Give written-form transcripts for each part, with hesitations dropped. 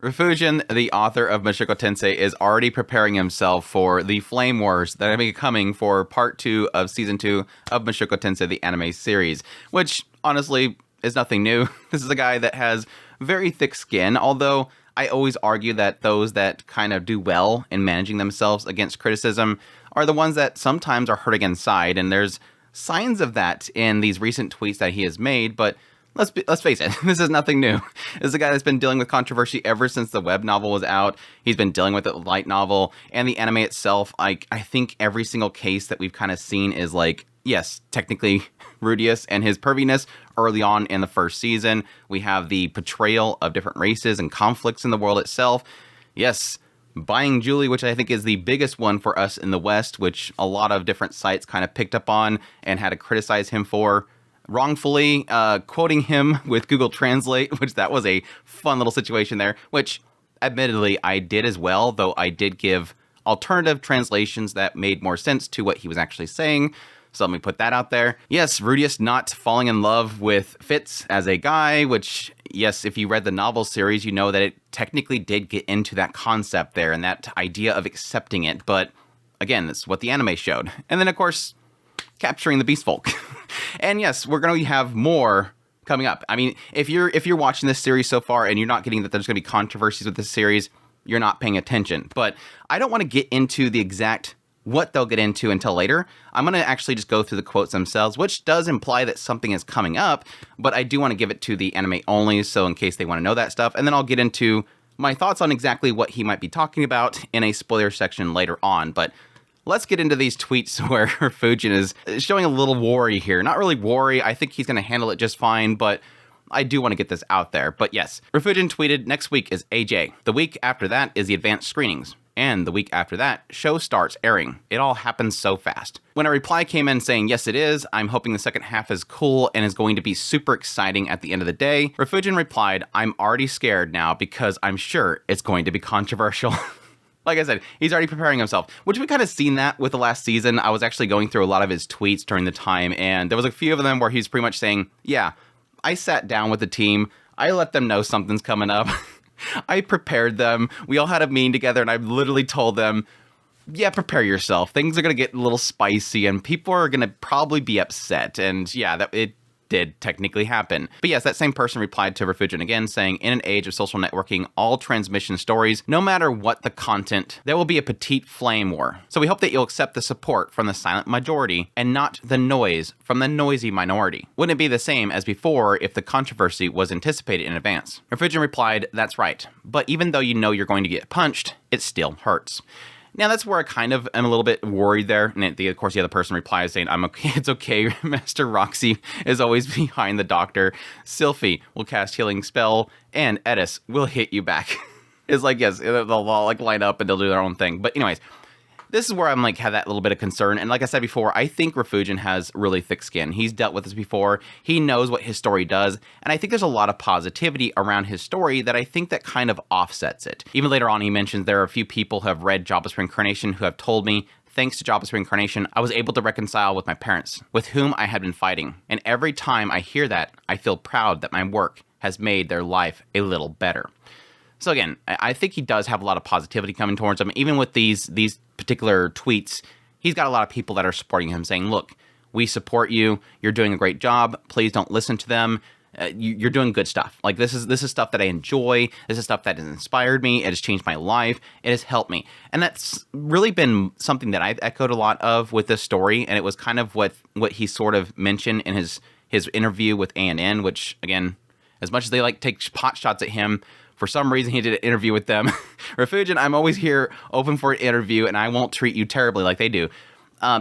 Rifujin, the author of Mushoku Tensei, is already preparing himself for the Flame Wars that are coming for part 2 of season 2 of Mushoku Tensei, the anime series, which honestly is nothing new. This is a guy that has very thick skin, although I always argue that those that kind of do well in managing themselves against criticism are the ones that sometimes are hurting inside, and there's signs of that in these recent tweets that he has made, but let's face it, this is nothing new. This is a guy that's been dealing with controversy ever since the web novel was out. He's been dealing with the light novel and the anime itself. I think every single case that we've kind of seen is like, yes, technically Rudius and his perviness early on in the first season. We have the portrayal of different races and conflicts in the world itself. Yes, buying Julie, which I think is the biggest one for us in the West, which a lot of different sites kind of picked up on and had to criticize him for. Wrongfully quoting him with Google Translate, which that was a fun little situation there, which admittedly I did as well, though I did give alternative translations that made more sense to what he was actually saying. So let me put that out there. Yes, Rudius not falling in love with Fitz as a guy, which, yes, if you read the novel series, you know that it technically did get into that concept there and that idea of accepting it. But again, that's what the anime showed. And then, of course, capturing the Beast Folk. And yes, we're going to have more coming up. I mean, if you're watching this series so far and you're not getting that there's going to be controversies with this series, you're not paying attention. But I don't want to get into the exact what they'll get into until later. I'm going to actually just go through the quotes themselves, which does imply that something is coming up, but I do want to give it to the anime only, so in case they want to know that stuff. And then I'll get into my thoughts on exactly what he might be talking about in a spoiler section later on. But let's get into these tweets where Rifujin is showing a little worry here. Not really worry. I think he's going to handle it just fine, but I do want to get this out there. But yes, Rifujin tweeted, next week is AJ. The week after that is the advanced screenings. And the week after that, show starts airing. It all happens so fast. When a reply came in saying, yes, it is, I'm hoping the second half is cool and is going to be super exciting at the end of the day, Rifujin replied, I'm already scared now because I'm sure it's going to be controversial. Like I said, he's already preparing himself, which we kind of seen that with the last season. I was actually going through a lot of his tweets during the time, and there was a few of them where he's pretty much saying, yeah, I sat down with the team. I let them know something's coming up. I prepared them. We all had a meeting together, and I literally told them, yeah, prepare yourself. Things are going to get a little spicy, and people are going to probably be upset. And yeah, it did technically happen. But yes, that same person replied to Rifujin again, saying, in an age of social networking, all transmission stories, no matter what the content, there will be a petite flame war. So we hope that you'll accept the support from the silent majority and not the noise from the noisy minority. Wouldn't it be the same as before if the controversy was anticipated in advance? Rifujin replied, that's right. But even though you know you're going to get punched, it still hurts. Now, that's where I kind of am a little bit worried there. And of course, the other person replies saying, I'm okay, it's okay. Master Roxy is always behind the doctor. Sylphie will cast healing spell, and Edis will hit you back. It's like, yes, they'll all like line up and they'll do their own thing. But anyways, this is where I'm like, have that little bit of concern. And like I said before, I think Rifujin has really thick skin. He's dealt with this before. He knows what his story does. And I think there's a lot of positivity around his story that I think that kind of offsets it. Even later on, he mentions there are a few people who have read Jobless Reincarnation who have told me, thanks to Jobless Reincarnation, I was able to reconcile with my parents, with whom I had been fighting. And every time I hear that, I feel proud that my work has made their life a little better. So again, I think he does have a lot of positivity coming towards him. Even with these particular tweets, he's got a lot of people that are supporting him saying, look, we support you. You're doing a great job. Please don't listen to them. You're doing good stuff. Like this is stuff that I enjoy. This is stuff that has inspired me. It has changed my life. It has helped me. And that's really been something that I've echoed a lot of with this story. And it was kind of what he sort of mentioned in his interview with ANN, which again, as much as they like take pot shots at him, for some reason, he did an interview with them. Rifujin, I'm always here open for an interview, and I won't treat you terribly like they do.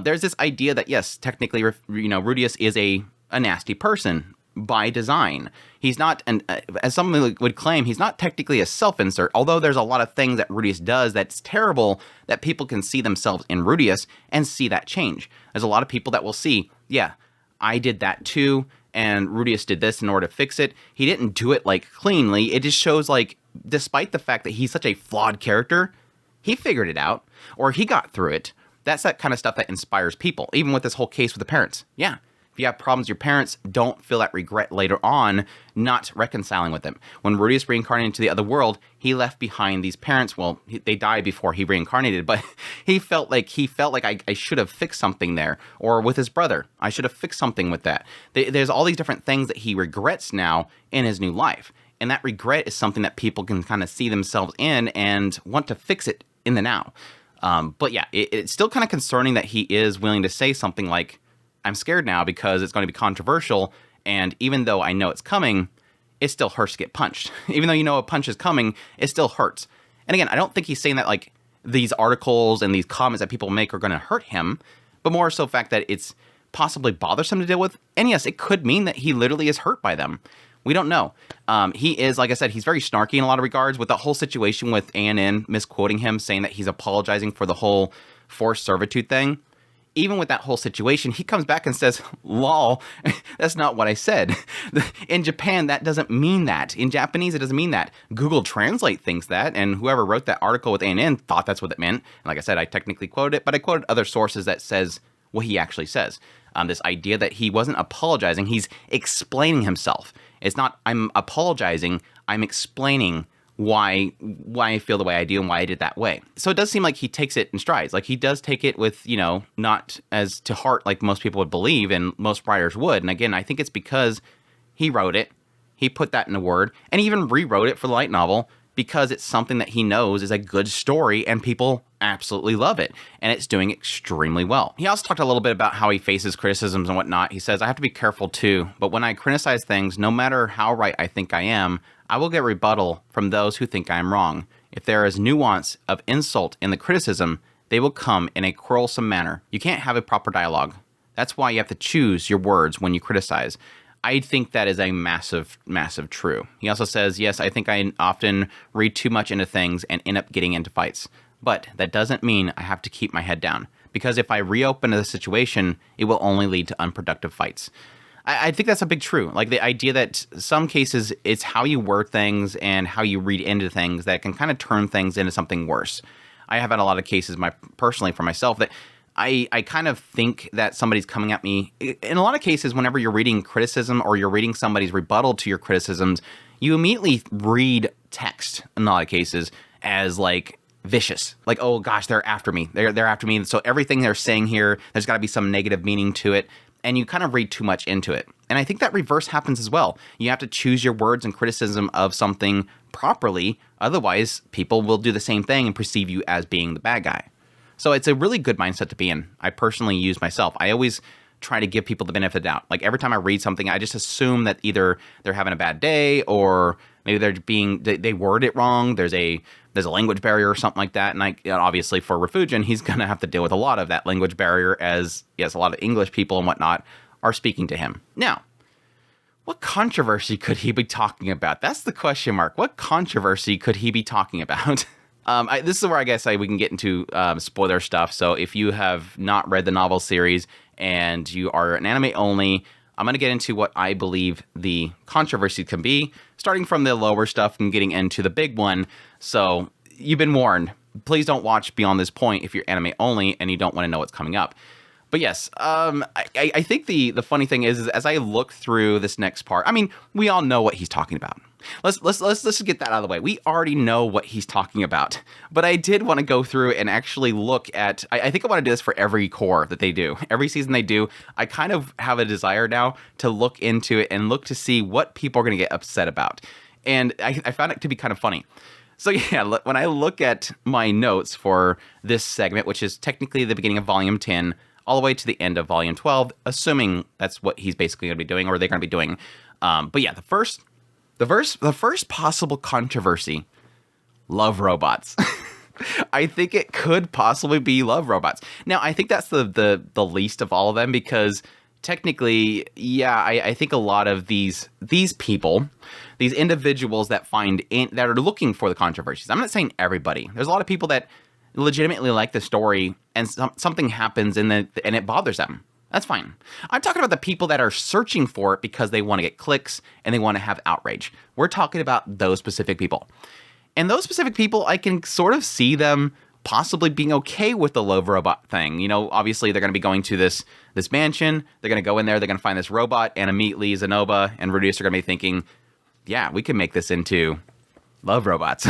There's this idea that, yes, technically, Rudius is a nasty person by design. He's not, as someone would claim, he's not technically a self-insert, although there's a lot of things that Rudius does that's terrible that people can see themselves in Rudius and see that change. There's a lot of people that will see, yeah, I did that too, and Rudius did this in order to fix it. He didn't do it, like, cleanly. It just shows, like, despite the fact that he's such a flawed character, he figured it out, or he got through it. That's that kind of stuff that inspires people, even with this whole case with the parents. Yeah, if If you have problems with your parents, don't feel that regret later on not reconciling with them. When Rudeus reincarnated into the other world, he left behind these parents. Well, they died before he reincarnated, but he felt like I should have fixed something there. Or with his brother, I should have fixed something with that. There's all these different things that he regrets now in his new life. And that regret is something that people can kind of see themselves in and want to fix it in the now. But yeah, it's still kind of concerning that he is willing to say something like, I'm scared now because it's going to be controversial, and even though I know it's coming, it still hurts to get punched. Even though you know a punch is coming, it still hurts. And again, I don't think he's saying that like these articles and these comments that people make are going to hurt him, but more so the fact that it's possibly bothersome to deal with. And yes, it could mean that he literally is hurt by them. We don't know. He is, like I said, he's very snarky in a lot of regards with the whole situation with ANN misquoting him, saying that he's apologizing for the whole forced servitude thing. Even with that whole situation, he comes back and says, lol, that's not what I said. In Japan, that doesn't mean that. In Japanese, it doesn't mean that. Google Translate thinks that, and whoever wrote that article with ANN thought that's what it meant. And like I said, I technically quoted it, but I quoted other sources that says what he actually says. This idea that he wasn't apologizing, he's explaining himself. It's not, I'm apologizing, I'm explaining why I feel the way I do and why I did that way. So it does seem like he takes it in strides. Like he does take it with, not as to heart like most people would believe and most writers would. And again, I think it's because he wrote it, he put that in a word, and he even rewrote it for the light novel because it's something that he knows is a good story and people absolutely love it. And it's doing extremely well. He also talked a little bit about how he faces criticisms and whatnot. He says, I have to be careful too, but when I criticize things, no matter how right I think I am, I will get rebuttal from those who think I am wrong. If there is nuance of insult in the criticism, they will come in a quarrelsome manner. You can't have a proper dialogue. That's why you have to choose your words when you criticize. I think that is a massive, massive true. He also says, yes, I think I often read too much into things and end up getting into fights. But that doesn't mean I have to keep my head down. Because if I reopen the situation, it will only lead to unproductive fights. I think that's a big true. Like the idea that some cases it's how you word things and how you read into things that can kind of turn things into something worse. I have had a lot of cases personally for myself that I kind of think that somebody's coming at me. In a lot of cases, whenever you're reading criticism or you're reading somebody's rebuttal to your criticisms, you immediately read text in a lot of cases as like vicious. Like, oh gosh, they're after me. They're after me. So everything they're saying here, there's got to be some negative meaning to it. And you kind of read too much into it. And I think that reverse happens as well. You have to choose your words and criticism of something properly. Otherwise, people will do the same thing and perceive you as being the bad guy. So it's a really good mindset to be in. I personally use myself. I always try to give people the benefit of the doubt. Like every time I read something, I just assume that either they're having a bad day or maybe they word it wrong. There's a language barrier or something like that. And obviously for Rifujin, he's going to have to deal with a lot of that language barrier as, yes, a lot of English people and whatnot are speaking to him. Now, what controversy could he be talking about? That's the question mark. What controversy could he be talking about? This is where I guess we can get into spoiler stuff. So if you have not read the novel series and you are an anime only, I'm going to get into what I believe the controversy can be, starting from the lower stuff and getting into the big one. So you've been warned. Please don't watch beyond this point if you're anime only and you don't want to know what's coming up. But yes, I think the funny thing is as I look through this next part, I mean, we all know what he's talking about. Let's just get that out of the way. We already know what he's talking about. But I did want to go through and actually look at, I think I want to do this for every core that they do. Every season they do, I kind of have a desire now to look into it and look to see what people are going to get upset about. And I found it to be kind of funny. So yeah, when I look at my notes for this segment, which is technically the beginning of Volume 10, all the way to the end of Volume 12, assuming that's what he's basically going to be doing, or they're going to be doing. But yeah, the first possible controversy, love robots. I think it could possibly be love robots. Now, I think that's the least of all of them because technically, yeah, I think a lot of these people, these individuals that that are looking for the controversies. I'm not saying everybody. There's a lot of people that legitimately like the story and something happens and it bothers them. That's fine. I'm talking about the people that are searching for it because they want to get clicks and they want to have outrage. We're talking about those specific people. And those specific people, I can sort of see them possibly being okay with the love robot thing. Obviously they're going to be going to this mansion. They're going to go in there. They're going to find this robot, and immediately Zenoba and Rudius are going to be thinking, yeah, we can make this into love robots.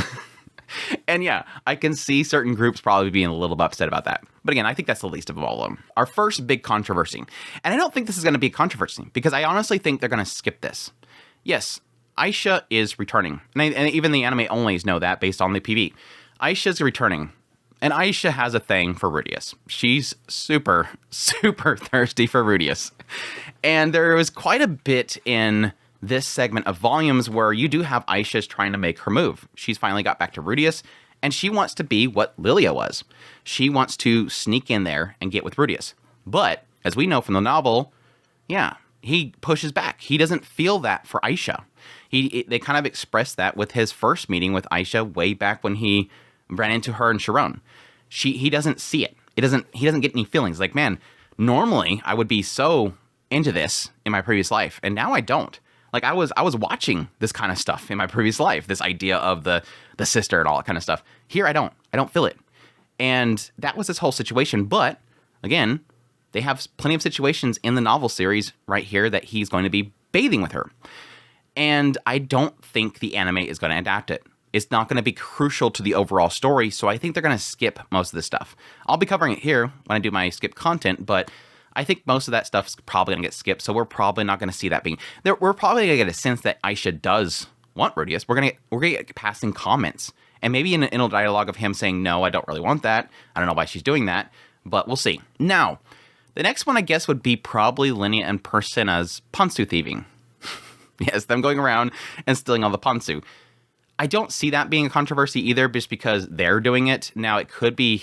And yeah, I can see certain groups probably being a little bit upset about that. But again, I think that's the least of all of them. Our first big controversy. And I don't think this is going to be a controversy, because I honestly think they're going to skip this. Yes, Aisha is returning. And even the anime onlys know that based on the PV. Aisha's returning. And Aisha has a thing for Rudius. She's super, super thirsty for Rudius. And there was quite a bit in this segment of volumes where you do have Aisha's trying to make her move. She's finally got back to Rudius, and she wants to be what Lilia was. She wants to sneak in there and get with Rudius. But, as we know from the novel, yeah, he pushes back. He doesn't feel that for Aisha. They kind of expressed that with his first meeting with Aisha way back when he ran into her and Sharon. He doesn't see it. He doesn't get any feelings. Like, man, normally I would be so into this in my previous life, and now I don't. Like, I was watching this kind of stuff in my previous life, this idea of the sister and all that kind of stuff. Here, I don't feel it. And that was this whole situation. But, again, they have plenty of situations in the novel series right here that he's going to be bathing with her. And I don't think the anime is going to adapt it. It's not going to be crucial to the overall story, so I think they're going to skip most of this stuff. I'll be covering it here when I do my skip content, but I think most of that stuff is probably going to get skipped, so we're probably not going to see that being there. We're probably going to get a sense that Aisha does want Rudius. We're going to get passing comments, and maybe an inner dialogue of him saying, no, I don't really want that. I don't know why she's doing that, but we'll see. Now, the next one, I guess, would be probably Linia and Persina's Ponsu thieving. Yes, them going around and stealing all the Ponsu. I don't see that being a controversy either, just because they're doing it. Now, it could be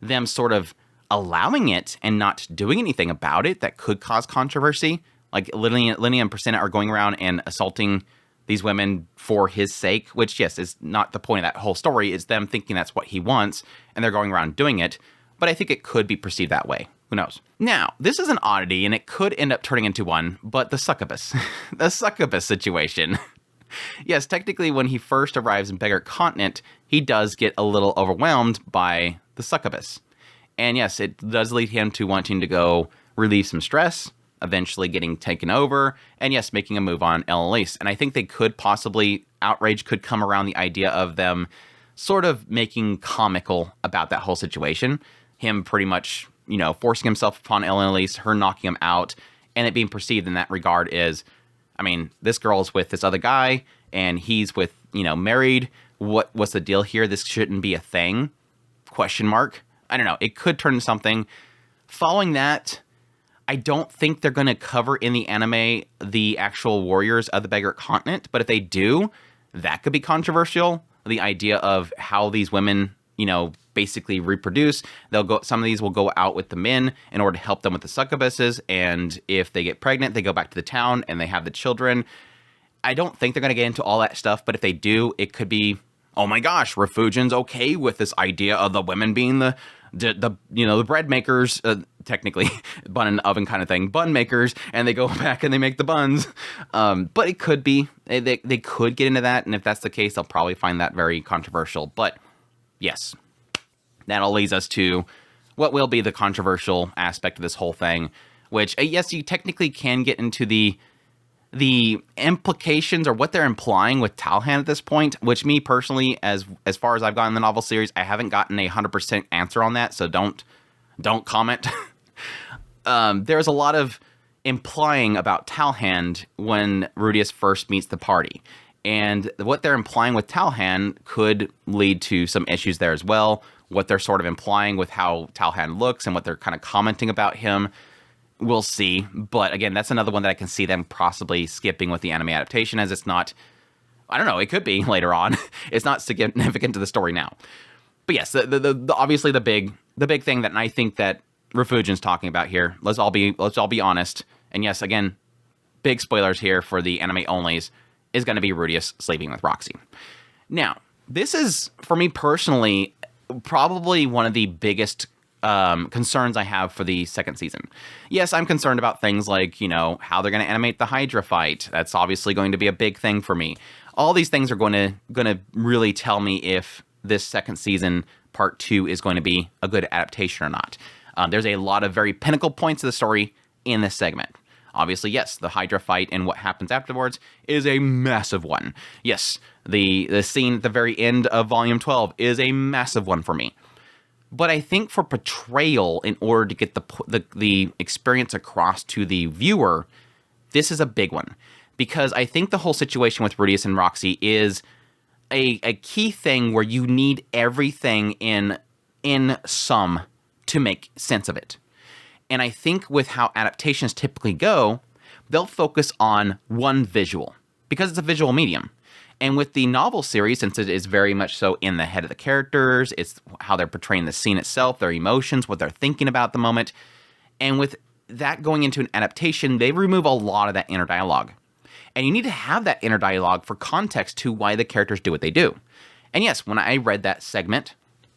them sort of allowing it and not doing anything about it that could cause controversy. Like Linia and Persina are going around and assaulting these women for his sake, which, yes, is not the point of that whole story. It's them thinking that's what he wants, and they're going around doing it. But I think it could be perceived that way. Who knows? Now, this is an oddity, and it could end up turning into one, but the succubus. The succubus situation. Yes, technically, when he first arrives in Beggar Continent, he does get a little overwhelmed by the succubus. And yes, it does lead him to wanting to go relieve some stress, eventually getting taken over, and yes, making a move on Elise. And I think they could possibly, Outrage could come around the idea of them sort of making comical about that whole situation. Him pretty much, forcing himself upon Elise, her knocking him out, and it being perceived in that regard is, I mean, this girl's with this other guy, and he's with, married. What's the deal here? This shouldn't be a thing? ? I don't know. It could turn into something. Following that, I don't think they're going to cover in the anime the actual warriors of the Beggar Continent. But if they do, that could be controversial. The idea of how these women, basically reproduce. Some of these will go out with the men in order to help them with the succubuses. And if they get pregnant, they go back to the town and they have the children. I don't think they're going to get into all that stuff. But if they do, it could be, oh my gosh, Rifujin's okay with this idea of the women being the bread makers, technically bun and oven kind of thing, bun makers, and they go back and they make the buns. But it could be, they could get into that. And if that's the case, they'll probably find that very controversial. But yes, that all leads us to what will be the controversial aspect of this whole thing, which, yes, you technically can get into the implications or what they're implying with Talhan at this point, which me personally, as far as I've gotten in the novel series, I haven't gotten a 100% answer on that, so don't comment. There's a lot of implying about Talhan when Rudius first meets the party, and what they're implying with Talhan could lead to some issues there as well. What they're sort of implying with how Talhan looks and what they're kind of commenting about him, we'll see. But again, that's another one that I can see them possibly skipping with the anime adaptation, as it's not, I don't know, it could be later on. It's not significant to the story now. But yes, obviously the big thing that I think that Rifujin's talking about here, let's all be honest. And yes, again, big spoilers here for the anime onlys, is going to be Rudius sleeping with Roxy. Now, this is, for me personally, probably one of the biggest concerns I have for the second season. Yes, I'm concerned about things like, how they're going to animate the Hydra fight. That's obviously going to be a big thing for me. All these things are going to really tell me if this second season part 2 is going to be a good adaptation or not. There's a lot of very pinnacle points of the story in this segment. Obviously, yes, the Hydra fight and what happens afterwards is a massive one. Yes, the scene at the very end of Volume 12 is a massive one for me. But I think for portrayal, in order to get the experience across to the viewer, this is a big one. Because I think the whole situation with Rudeus and Roxy is a key thing where you need everything in sum to make sense of it. And I think with how adaptations typically go, they'll focus on one visual because it's a visual medium. And with the novel series, since it is very much so in the head of the characters, it's how they're portraying the scene itself, their emotions, what they're thinking about at the moment. And with that going into an adaptation, they remove a lot of that inner dialogue. And you need to have that inner dialogue for context to why the characters do what they do. And yes, when I read that segment,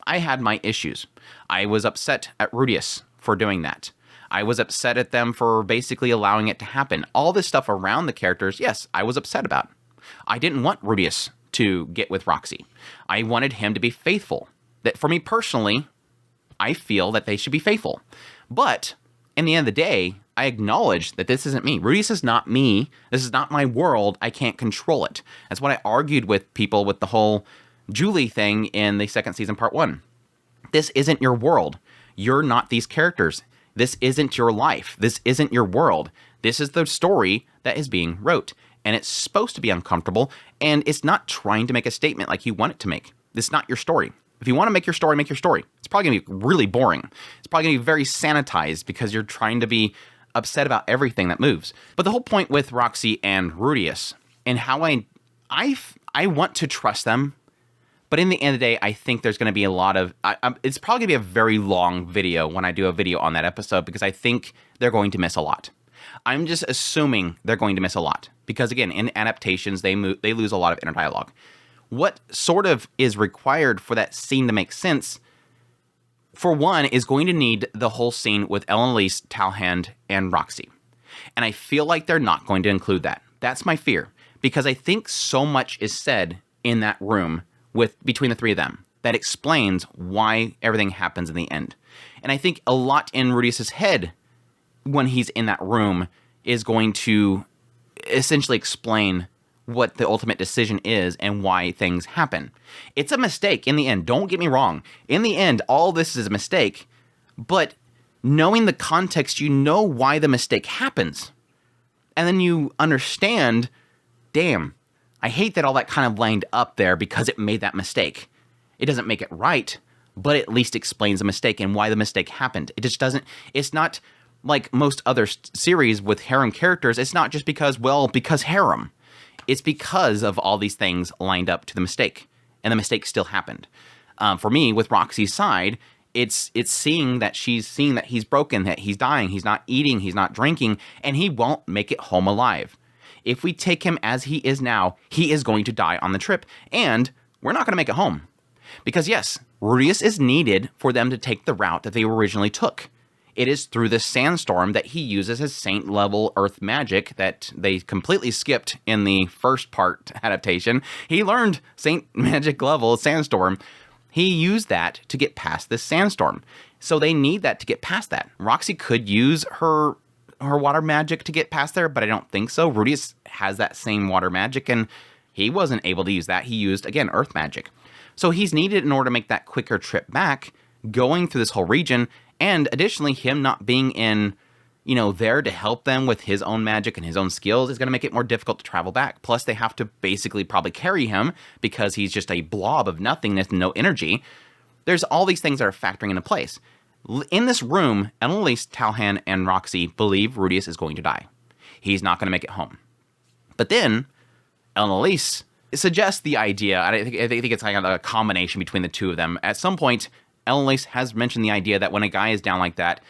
I had my issues. I was upset at Rudeus for doing that. I was upset at them for basically allowing it to happen. All this stuff around the characters, yes, I was upset about. I didn't want Rudeus to get with Roxy. I wanted him to be faithful. That for me personally, I feel that they should be faithful. But in the end of the day, I acknowledge that this isn't me. Rudeus is not me. This is not my world. I can't control it. That's what I argued with people with the whole Julie thing in the second season, part 1. This isn't your world. You're not these characters. This isn't your life. This isn't your world. This is the story that is being wrote. And it's supposed to be uncomfortable. And it's not trying to make a statement like you want it to make. This is not your story. If you want to make your story, make your story. It's probably going to be really boring. It's probably going to be very sanitized because you're trying to be upset about everything that moves. But the whole point with Roxy and Rudeus and how I want to trust them. But in the end of the day, I think there's going to be a lot of... it's probably going to be a very long video when I do a video on that episode because I think they're going to miss a lot. I'm just assuming they're going to miss a lot. Because again, in adaptations, they lose a lot of inner dialogue. What sort of is required for that scene to make sense, for one, is going to need the whole scene with Ellen Elise, Talhand, and Roxy. And I feel like they're not going to include that. That's my fear. Because I think so much is said in that room between the three of them that explains why everything happens in the end. And I think a lot in Rudeus's head when he's in that room is going to essentially explain what the ultimate decision is and why things happen. It's a mistake in the end. Don't get me wrong. In the end, all this is a mistake. But knowing the context, you know why the mistake happens. And then you understand, damn, I hate that all that kind of lined up there because it made that mistake. It doesn't make it right, but at least explains the mistake and why the mistake happened. It just doesn't, it's not like most other series with harem characters. It's not just because harem. It's because of all these things lined up to the mistake, and the mistake still happened. For me, with Roxy's side, it's seeing that he's broken, that he's dying, he's not eating, he's not drinking, and he won't make it home alive. If we take him as he is now, he is going to die on the trip, and we're not going to make it home. Because yes, Rudeus is needed for them to take the route that they originally took. It is through the sandstorm that he uses his saint-level earth magic that they completely skipped in the first part adaptation. He learned saint magic level sandstorm. He used that to get past this sandstorm. So they need that to get past that. Roxy could use her water magic to get past there, but I don't think so. Rudeus has that same water magic, and he wasn't able to use that. He used, again, earth magic. So he's needed in order to make that quicker trip back, going through this whole region, and additionally, him not being in, there to help them with his own magic and his own skills is going to make it more difficult to travel back. Plus, they have to basically probably carry him because he's just a blob of nothingness and no energy. There's all these things that are factoring into place. In this room, Elise, Talhan, and Roxy believe Rudeus is going to die. He's not going to make it home. But then, Elise suggests the idea, I think it's like a combination between the two of them. At some point, Elise has mentioned the idea that when a guy is down like that,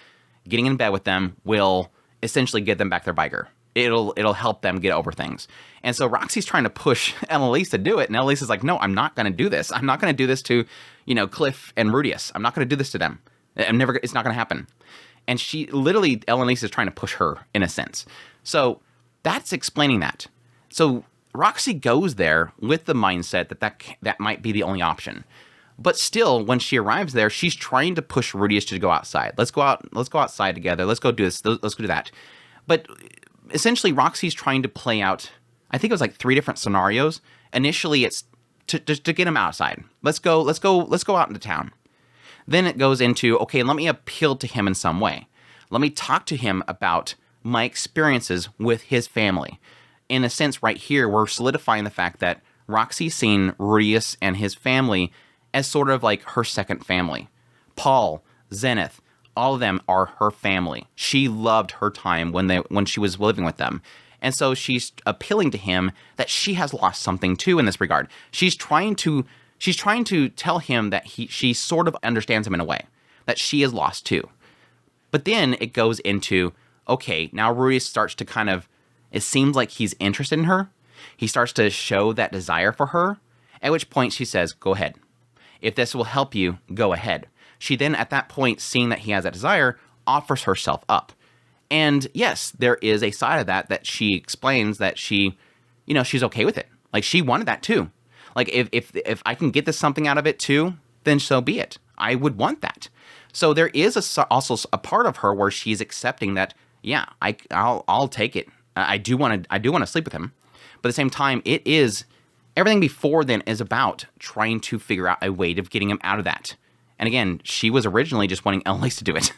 getting in bed with them will essentially give them back their Viger. It'll help them get over things. And so Roxy's trying to push Elise to do it, and Elise is like, no, I'm not going to do this. I'm not going to do this to, Cliff and Rudeus. I'm not going to do this to them. It's not going to happen. And Elise is trying to push her in a sense. So that's explaining that. So Roxy goes there with the mindset that might be the only option. But still, when she arrives there, she's trying to push Rudius to go outside. Let's go outside together. Let's go do this. Let's go do that. But essentially, Roxy's trying to play out, I think it was like 3 different scenarios. Initially, it's to get him outside. Let's go out into town. Then it goes into, okay, let me appeal to him in some way. Let me talk to him about my experiences with his family. In a sense, right here, we're solidifying the fact that Roxy's seen Rudius and his family as sort of like her second family. Paul, Zenith, all of them are her family. She loved her time when she was living with them. And so she's appealing to him that she has lost something too in this regard. She's trying to tell him that she sort of understands him in a way, that she is lost too. But then it goes into, okay, now Rudius starts to kind of, it seems like he's interested in her. He starts to show that desire for her, at which point she says, go ahead. If this will help you, go ahead. She then, at that point, seeing that he has that desire, offers herself up. And yes, there is a side of that she explains that she's okay with it. Like, she wanted that too. Like, if I can get this something out of it too, then so be it. I would want that. So there is also a part of her where she's accepting that, yeah, I'll take it. I do want to sleep with him. But at the same time, it is, everything before then is about trying to figure out a way of getting him out of that. And again, she was originally just wanting Eloise to do it.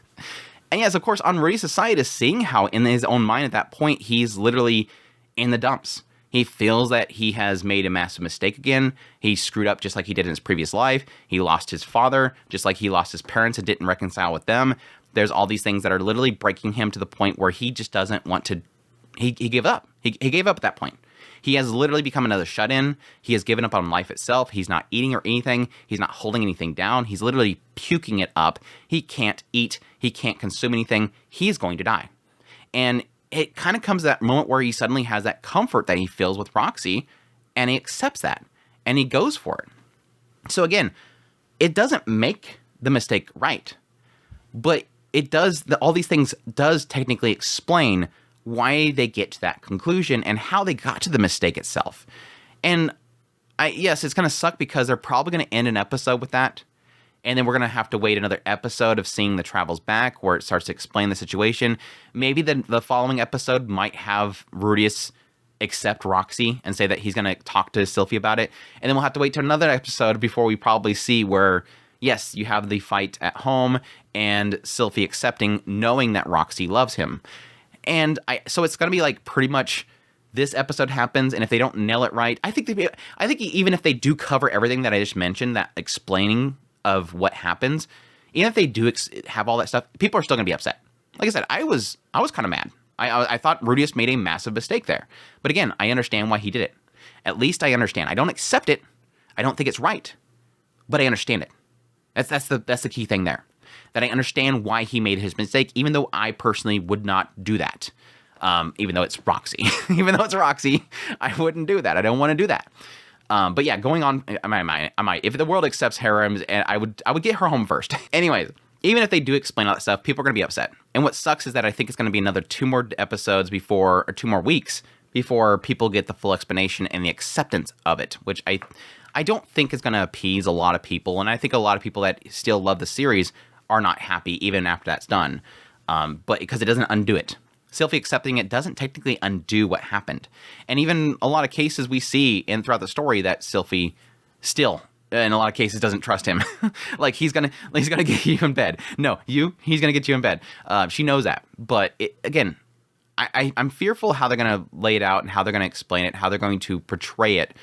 And yes, of course, on Rudius' side is seeing how in his own mind at that point, he's literally in the dumps. He feels that he has made a massive mistake again. He screwed up just like he did in his previous life. He lost his father, just like he lost his parents and didn't reconcile with them. There's all these things that are literally breaking him to the point where he just doesn't want to, he gave up. He gave up at that point. He has literally become another shut-in. He has given up on life itself. He's not eating or anything. He's not holding anything down. He's literally puking it up. He can't eat. He can't consume anything. He's going to die. And it kind of comes to that moment where he suddenly has that comfort that he feels with Roxy, and he accepts that, and he goes for it. So again, it doesn't make the mistake right, but it does, all these things does technically explain why they get to that conclusion and how they got to the mistake itself. And yes, it's going to suck because they're probably going to end an episode with that. And then we're going to have to wait another episode of seeing the travels back where it starts to explain the situation. Maybe the following episode might have Rudius accept Roxy and say that he's going to talk to Sylphie about it. And then we'll have to wait to another episode before we probably see where, yes, you have the fight at home and Sylphie accepting, knowing that Roxy loves him. And so it's going to be like pretty much this episode happens, and if they don't nail it right, I think even if they do cover everything that I just mentioned, that explaining of what happens, even if they do have all that stuff, people are still going to be upset. Like I said, I was kind of mad. I thought Rudius made a massive mistake there. But again, I understand why he did it. At least I understand. I don't accept it. I don't think it's right. But I understand it. That's the key thing there. That I understand why he made his mistake, even though I personally would not do that. Even though it's Roxy. Even though it's Roxy, I wouldn't do that. I don't want to do that. But yeah, going on, if the world accepts harems, and I would get her home first. Anyways, even if they do explain all that stuff, people are going to be upset. And what sucks is that I think it's going to be another 2 more episodes or 2 more weeks before people get the full explanation and the acceptance of it, which I don't think is going to appease a lot of people. And I think a lot of people that still love the series are not happy even after that's done. But because it doesn't undo it. Sylphie accepting it doesn't technically undo what happened. And even a lot of cases we see throughout the story that Sylphie still, in a lot of cases, doesn't trust him. Like, he's gonna get you in bed. No, he's gonna get you in bed. She knows that. But again, I'm fearful how they're gonna lay it out and how they're gonna explain it, how they're going to portray it.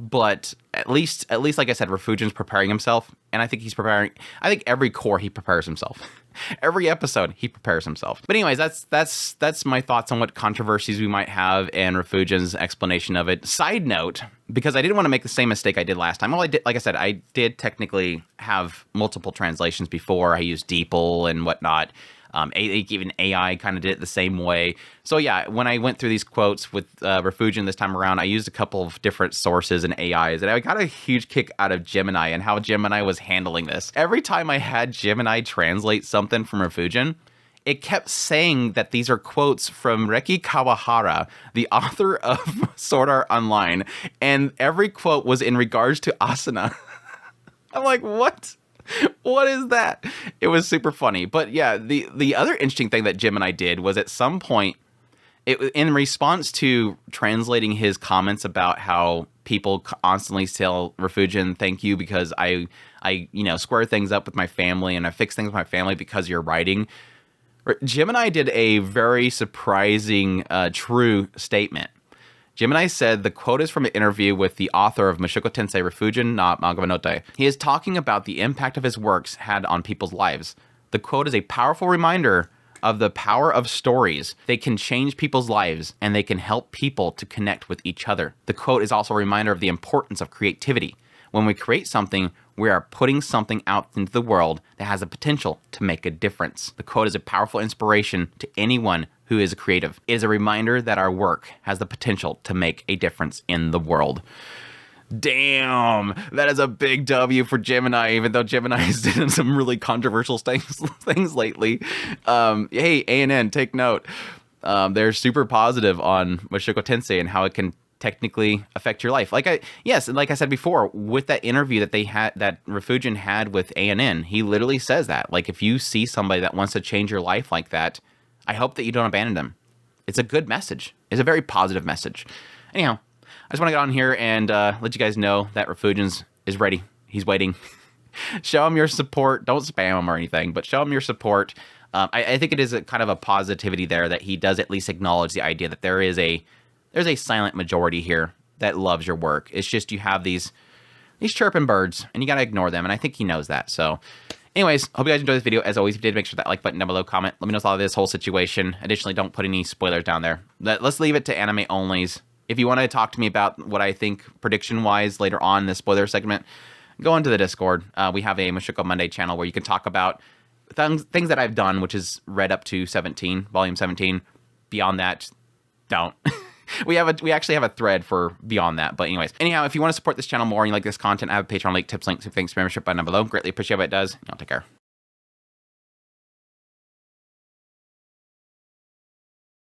But at least, like I said, Rifujin's preparing himself, and I think he's preparing. I think every core he prepares himself. Every episode he prepares himself. But anyways, that's my thoughts on what controversies we might have and Rifujin's explanation of it. Side note, because I didn't want to make the same mistake I did last time. Well, I did, like I said, I did technically have multiple translations before. I used DeepL and whatnot. Even AI kind of did it the same way. So yeah, when I went through these quotes with Rifujin this time around, I used a couple of different sources and AIs, and I got a huge kick out of Gemini and how Gemini was handling this. Every time I had Gemini translate something from Rifujin, it kept saying that these are quotes from Reki Kawahara, the author of Sword Art Online, and every quote was in regards to Asuna. I'm like, what? What is that? It was super funny. But yeah, the other interesting thing that Jim and I did was at some point, in response to translating his comments about how people constantly tell Rifujin, thank you because I square things up with my family and I fix things with my family because you're writing. Jim and I did a very surprising, true statement. Jim and I said the quote is from an interview with the author of Mushoku Tensei, Rifujin, not Manga Note. He is talking about the impact of his works had on people's lives. The quote is a powerful reminder of the power of stories. They can change people's lives and they can help people to connect with each other. The quote is also a reminder of the importance of creativity. When we create something, we are putting something out into the world that has the potential to make a difference. The quote is a powerful inspiration to anyone who is a creative. It is a reminder that our work has the potential to make a difference in the world. Damn, that is a big W for Gemini, even though Gemini has done some really controversial things lately. Hey, ANN, take note. They're super positive on Mushoku Tensei and how it can technically affect your life. Like I said before, with that interview that that Rifujin had with ANN, he literally says that. Like, if you see somebody that wants to change your life like that, I hope that you don't abandon them. It's a good message. It's a very positive message. Anyhow, I just want to get on here and let you guys know that Rifujin is ready. He's waiting. Show him your support. Don't spam him or anything, but show him your support. I think it is a kind of a positivity there that he does at least acknowledge the idea that there's a silent majority here that loves your work. It's just you have these chirping birds, and you got to ignore them, and I think he knows that. So anyways, hope you guys enjoyed this video. As always, if you did, make sure that like button down below, comment. Let me know about this whole situation. Additionally, don't put any spoilers down there. Let's leave it to anime onlys. If you want to talk to me about what I think prediction-wise later on in the spoiler segment, go into the Discord. We have a Mushoku Monday channel where you can talk about things that I've done, which is read up to 17, volume 17. Beyond that, don't. We actually have a thread for beyond that. But anyways, anyhow, if you want to support this channel more and you like this content, I have a Patreon link, tips, links, and things, membership button down below. Greatly appreciate what it does. Y'all take care.